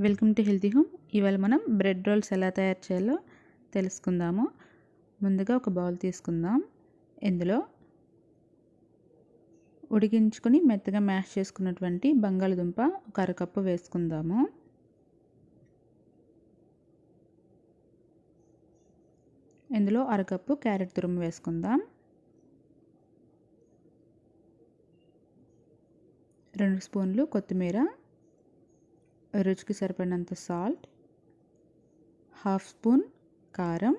Welcome to healthy home. ఇవాళ మనం bread roles ఎలా తయారు చేయాలో తెలుసుకుందాము. ముందుగా ఒక బౌల్ తీసుకుందాం. ఇందులో ఉడికించుకొని మెత్తగా మ్యాష్ చేసుకున్నటువంటి బంగాళదుంప ఒక అరకప్పు వేసుకుందాము. ఇందులో అరకప్పు క్యారెట్ తురుము వేసుకుందాం. 2 స్పూన్లు కొత్తిమీర, రుచికి సరిపడినంత సాల్ట్, 1/2 స్పూన్ కారం,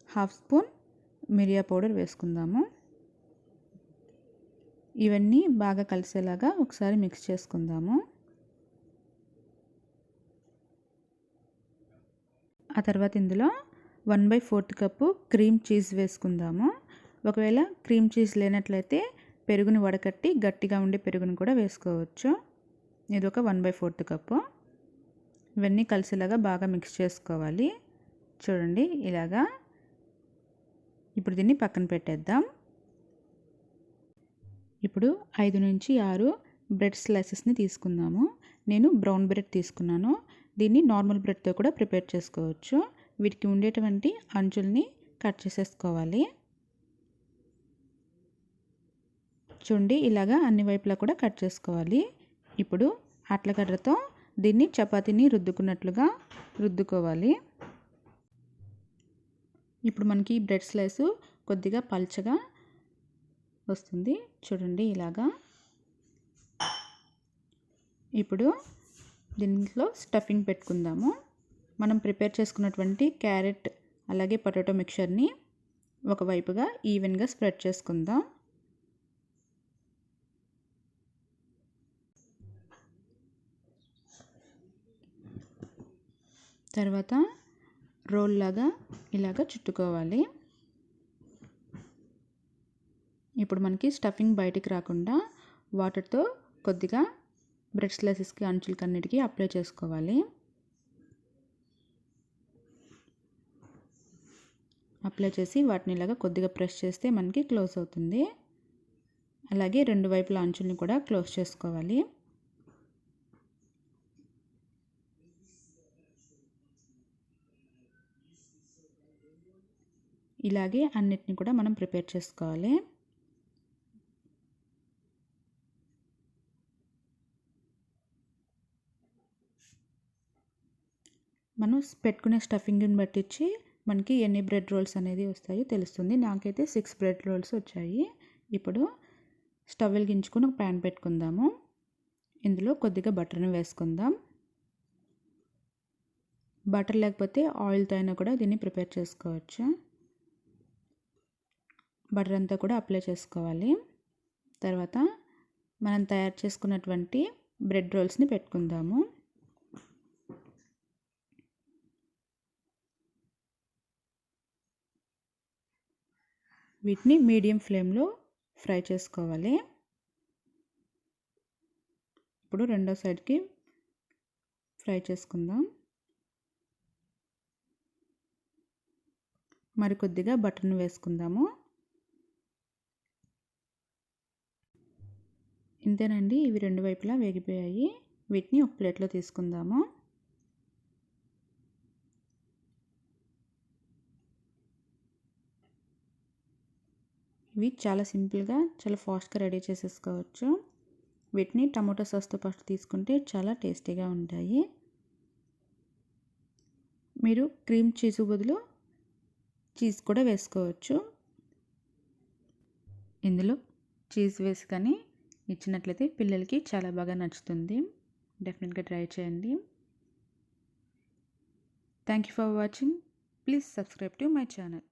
1/2 స్పూన్ మిరియా పౌడర్ వేసుకుందాము. ఇవన్నీ బాగా కలిసేలాగా ఒకసారి మిక్స్ చేసుకుందాము. ఆ తర్వాత ఇందులో 1/4 కప్పు క్రీమ్ చీజ్ వేసుకుందాము. ఒకవేళ క్రీమ్ చీజ్ లేనట్లయితే పెరుగుని వడకట్టి గట్టిగా ఉండే పెరుగుని కూడా వేసుకోవచ్చు. ఇది ఒక 1/4 కప్పు. ఇవన్నీ కలిసేలాగా బాగా మిక్స్ చేసుకోవాలి. చూడండి ఇలాగా. ఇప్పుడు దీన్ని పక్కన పెట్టేద్దాం. ఇప్పుడు 5 నుంచి 6 బ్రెడ్ స్లైసెస్ని తీసుకుందాము. నేను బ్రౌన్ బ్రెడ్ తీసుకున్నాను. దీన్ని నార్మల్ బ్రెడ్తో కూడా ప్రిపేర్ చేసుకోవచ్చు. వీటికి ఉండేటువంటి అంచుల్ని కట్ చేసేసుకోవాలి. చూడండి ఇలాగా అన్ని వైపులా కూడా కట్ చేసుకోవాలి. ఇప్పుడు అట్లకర్రతో దీన్ని చపాతీని రుద్దుకున్నట్లుగా రుద్దుకోవాలి. ఇప్పుడు మనకి బ్రెడ్ స్లైసు కొద్దిగా పల్చగా వస్తుంది. చూడండి ఇలాగా. ఇప్పుడు దీంట్లో స్టఫింగ్ పెట్టుకుందాము. మనం ప్రిపేర్ చేసుకున్నటువంటి క్యారెట్ అలాగే పొటాటో మిక్చర్ని ఒకవైపుగా ఈవెన్గా స్ప్రెడ్ చేసుకుందాం. తర్వాత రోల్ లాగా ఇలాగ చుట్టుకోవాలి. ఇప్పుడు మనకి స్టఫింగ్ బయటికి రాకుండా వాటర్తో కొద్దిగా బ్రెడ్ స్లైసెస్కి అంచులకన్నిటికీ అప్లై చేసుకోవాలి. అప్లై చేసి వాటిని ఇలాగ కొద్దిగా ప్రెస్ చేస్తే మనకి క్లోజ్ అవుతుంది. అలాగే 2 వైపుల అంచుల్ని కూడా క్లోజ్ చేసుకోవాలి. ఇలాగే అన్నిటిని కూడా మనం ప్రిపేర్ చేసుకోవాలి. మనం పెట్టుకునే స్టఫింగ్ని బట్టించి మనకి ఎన్ని బ్రెడ్ రోల్స్ అనేది వస్తాయో తెలుస్తుంది. నాకైతే 6 బ్రెడ్ రోల్స్ వచ్చాయి. ఇప్పుడు స్టవ్ వెలిగించుకొని ఒక ప్యాన్ పెట్టుకుందాము. ఇందులో కొద్దిగా బటర్ని వేసుకుందాం. బటర్ లేకపోతే ఆయిల్తో అయినా కూడా దీన్ని ప్రిపేర్ చేసుకోవచ్చు. బటర్ అంతా కూడా అప్లై చేసుకోవాలి. తర్వాత మనం తయారు చేసుకున్నటువంటి బ్రెడ్ రోల్స్ని పెట్టుకుందాము. వీటిని మీడియం ఫ్లేమ్లో ఫ్రై చేసుకోవాలి. ఇప్పుడు రెండో సైడ్కి ఫ్రై చేసుకుందాం. మరికొద్దిగా బటర్ని వేసుకుందాము. ఇంతేనండి, ఇవి 2 వైపులా వేగిపోయాయి. వీటిని ఒక ప్లేట్లో తీసుకుందాము. ఇవి చాలా సింపుల్గా చాలా ఫాస్ట్గా రెడీ చేసేసుకోవచ్చు. వీటిని టమాటో సాస్తో పాటు తీసుకుంటే చాలా టేస్టీగా ఉంటాయి. మీరు క్రీమ్ చీజ్ బదులు చీజ్ కూడా వేసుకోవచ్చు. ఇందులో చీజ్ వేసి కానీ ఇచ్చినట్లయితే పిల్లలకి చాలా బాగా నచ్చుతుంది. డెఫినెట్గా ట్రై చేయండి. Thank you for watching. Please subscribe to my channel.